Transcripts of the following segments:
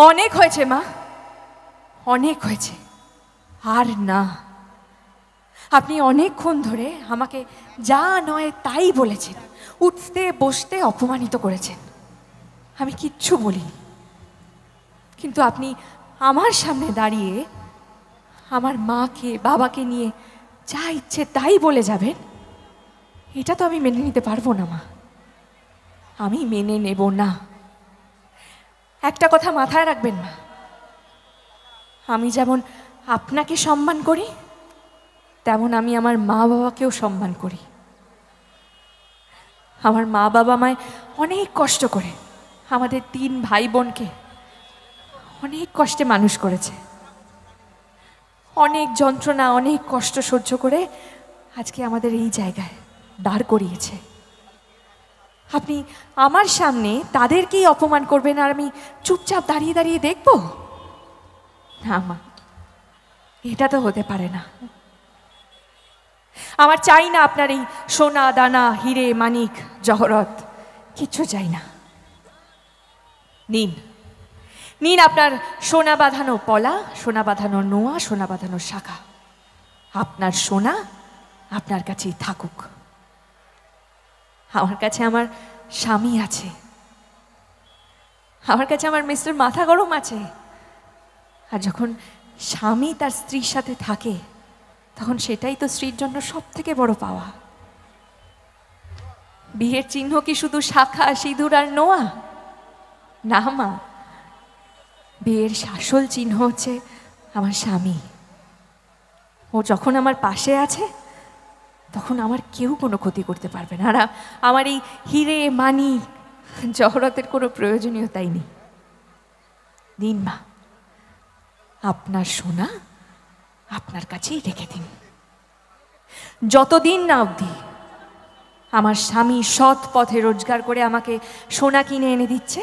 অনেক হয়েছে মা, অনেক হয়েছে, আর না। আপনি অনেকক্ষণ ধরে আমাকে যা নয় তাই বলেছেন, উঠতে বসতে অপমানিত করেছেন। আমি কিচ্ছু বলিনি, কিন্তু আপনি আমার সামনে দাঁড়িয়ে আমার মাকে বাবাকে নিয়ে যা ইচ্ছে তাই বলে যাবেন, এটা তো আমি মেনে নিতে পারবো না মা, আমি মেনে নেব না। একটা কথা মাথায় রাখবেন মা, আমি যেমন আপনাকে সম্মান করি তেমন আমি আমার মা বাবাকেও সম্মান করি। আমার মা বাবা আমায় অনেক কষ্ট করে, আমাদের 3 ভাই বোনকে অনেক কষ্টে মানুষ করেছে, অনেক যন্ত্রণা অনেক কষ্ট সহ্য করে আজকে আমাদের এই জায়গায় দাঁড় করিয়েছে। আপনি আমার সামনে তাদেরকেই অপমান করবেন আর আমি চুপচাপ দাঁড়িয়ে দাঁড়িয়ে দেখব? না মা, এটা তো হতে পারে না। আমার চাই না আপনার এই সোনা দানা হিরে মানিক জহরত, কিচ্ছু চাই না। নিন, নিন আপনার সোনা বাঁধানো পলা, সোনা বাঁধানো নোয়া, সোনা বাঁধানো শাখা। আপনার সোনা আপনার কাছেই থাকুক। আমার কাছে আমার স্বামী আছে, আমার কাছে আমার মিস্টার মাথা গরম আছে। আর যখন স্বামী তার স্ত্রীর সাথে থাকে তখন সেটাই তো স্ত্রীর জন্য সব থেকে বড় পাওয়া। বিয়ের চিহ্ন কি শুধু শাখা সিঁদুর আর নোয়া? না মা, বিয়ের আসল চিহ্ন হচ্ছে আমার স্বামী। ও যখন আমার পাশে আছে তখন আমার কেউ কোনো ক্ষতি করতে পারবে না, আর আমার এই হিরে মানি জহরতের কোনো প্রয়োজনীয়তাই নেই। দিন মা, আপনার সোনা আপনার কাছেই রেখে দিন। যতদিন না অবধি আমার স্বামী সৎ পথে রোজগার করে আমাকে সোনা কিনে এনে দিচ্ছে,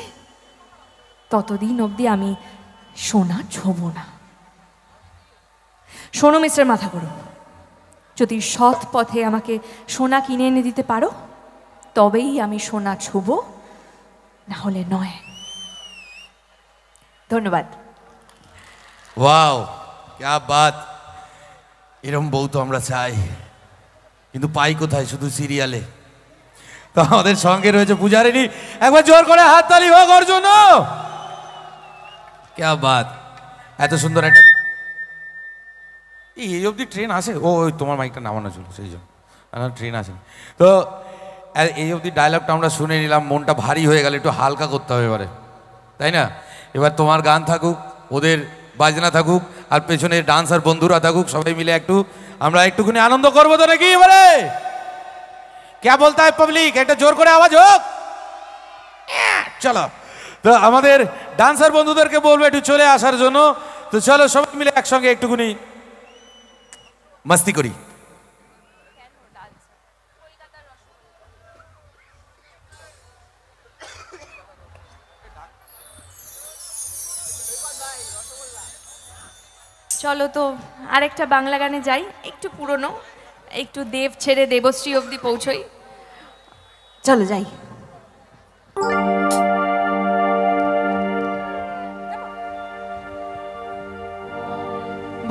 ততদিন অবধি আমি সোনা ছোঁব না। শোনো মিস্টার মাথা গরম, যদি সৎ পথে আমাকে সোনা কিনে এনে দিতে পারো তবেই আমি সোনা ছোঁব, না হলে নয়। ধন্যবাদ। ওয়াও, क्या बात! এরম বউ তো আমরা চাই, কিন্তু পাই কোথায়? শুধু সিরিয়ালে। তো আমাদের সঙ্গে রয়েছে পূজারিনী, একবার জোর করে হাততালি হোক ওর জন্য। क्या बात! এত সুন্দর একটা, এই অবধি ট্রেন আসে? ও তোমার মাইকটা নামানো ছিল সেই জন্য, ট্রেন আসেনি তো। এই অবধি ডায়লগটা আমরা শুনে নিলাম, মনটা ভারী হয়ে গেল, একটু হালকা করতে হবে এবারে, তাই না? এবার তোমার গান থাকুক, ওদের বাজনা থাকুক, আর পেছনে ডান্সার বন্ধুরা থাকুক, সবাই মিলে আমরা একটুখানি আনন্দ করবো তো নাকি এবারে? क्या बोलता है पब्लिक? একটা জোর করে আওয়াজ হোক। চলো, তো আমাদের ডান্সার বন্ধুদেরকে বলবো একটু চলে আসার জন্য। তো চলো সবাই মিলে একসঙ্গে একটুখানি মস্তি করি। চলো তো আরেকটা বাংলা গানে যাই, একটু পুরনো, একটু দেব ছেড়ে দেবশ্রী অবধি পৌঁছই। চলো যাই।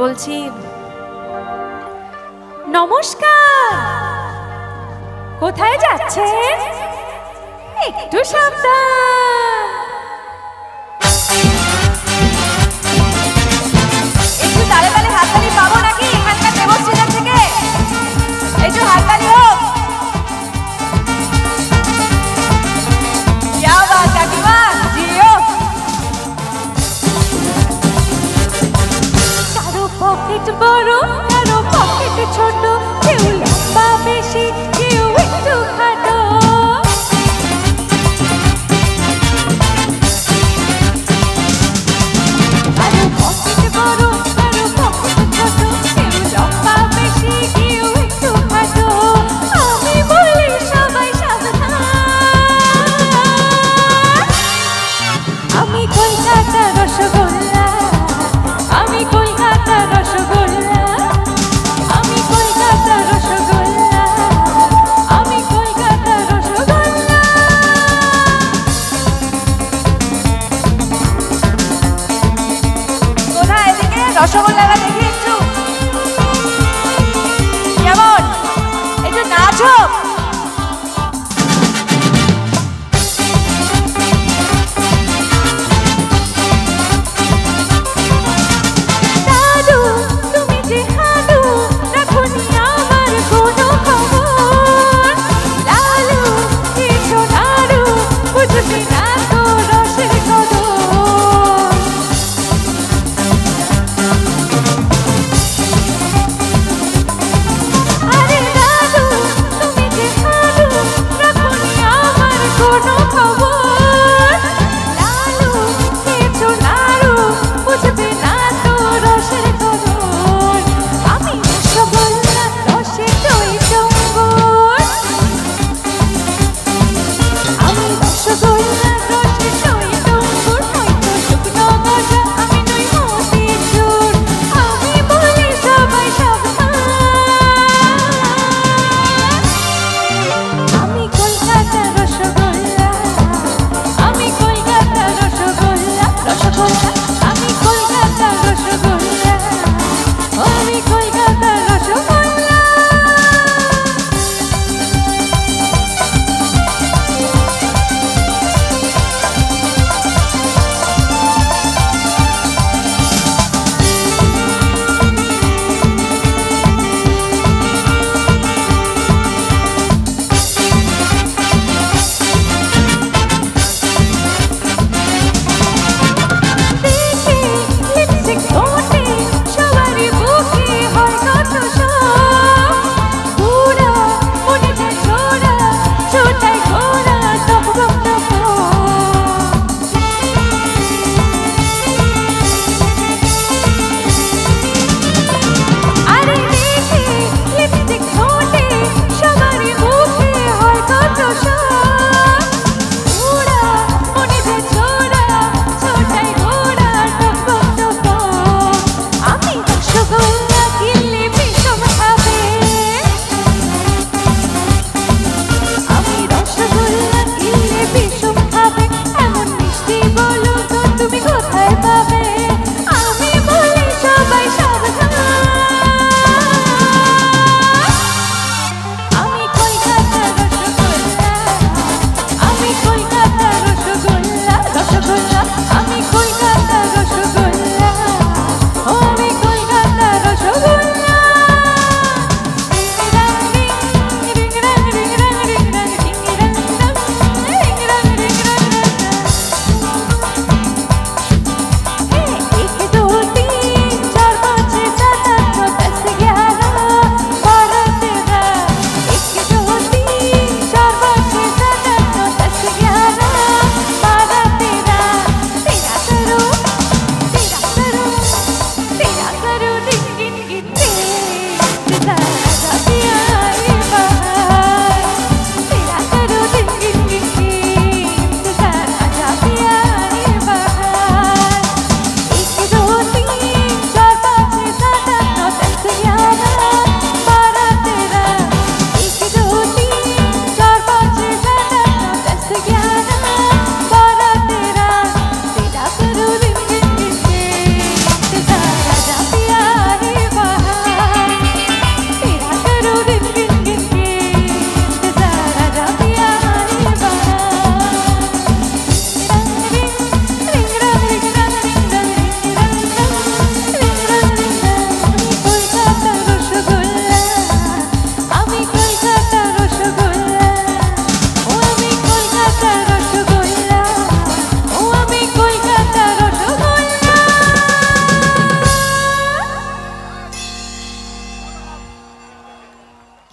বলছি নমস্কার, কোথায় যাচ্ছে? একটু সাবধান, একটু তালে তালে হাততালি পাবো নাকি এখানকার দেবশ্রীদের থেকে? একটু হাততালি হোক। क्या बात काकीमा, जियो। কারো পকেট বড়, কারো পকেট ছোট, কেউ লম্বা বেশি, কেউ একটু খাটো।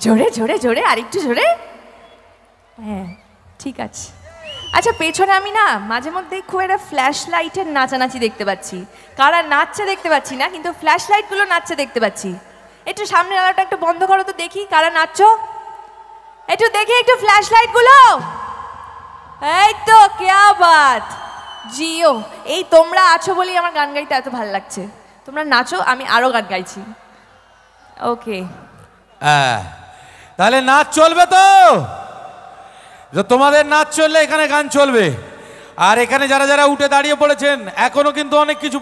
জোরে জোরে জোরে, আরেকটু জোরে। হ্যাঁ ঠিক আছে। আচ্ছা পেছনে আমি না মাঝে মধ্যে খুব একটা ফ্ল্যাশ লাইটের নাচানাচি দেখতে পাচ্ছি। কারা নাচছে দেখতে পাচ্ছি না, কিন্তু ফ্ল্যাশ লাইটগুলো নাচছে দেখতে পাচ্ছি। একটু সামনের আলোটা একটু বন্ধ করো তো দেখি কারা নাচছো, একটু দেখি একটু ফ্ল্যাশ লাইটগুলো। এই তো কেয়া বাত, জিও। এই তোমরা আছো বলেই আমার গান গাইতে এত ভালো লাগছে। তোমরা নাচো, আমি আরো গান গাইছি। ওকে হ্যাঁ, তাহলে নাচ চলবে তো? যে তোমাদের নাচ চললে এখানে গান চলবে। আর এখানে যারা যারা উঠে দাঁড়িয়ে পড়েছেন, এখনো কিন্তু অনেক কিছু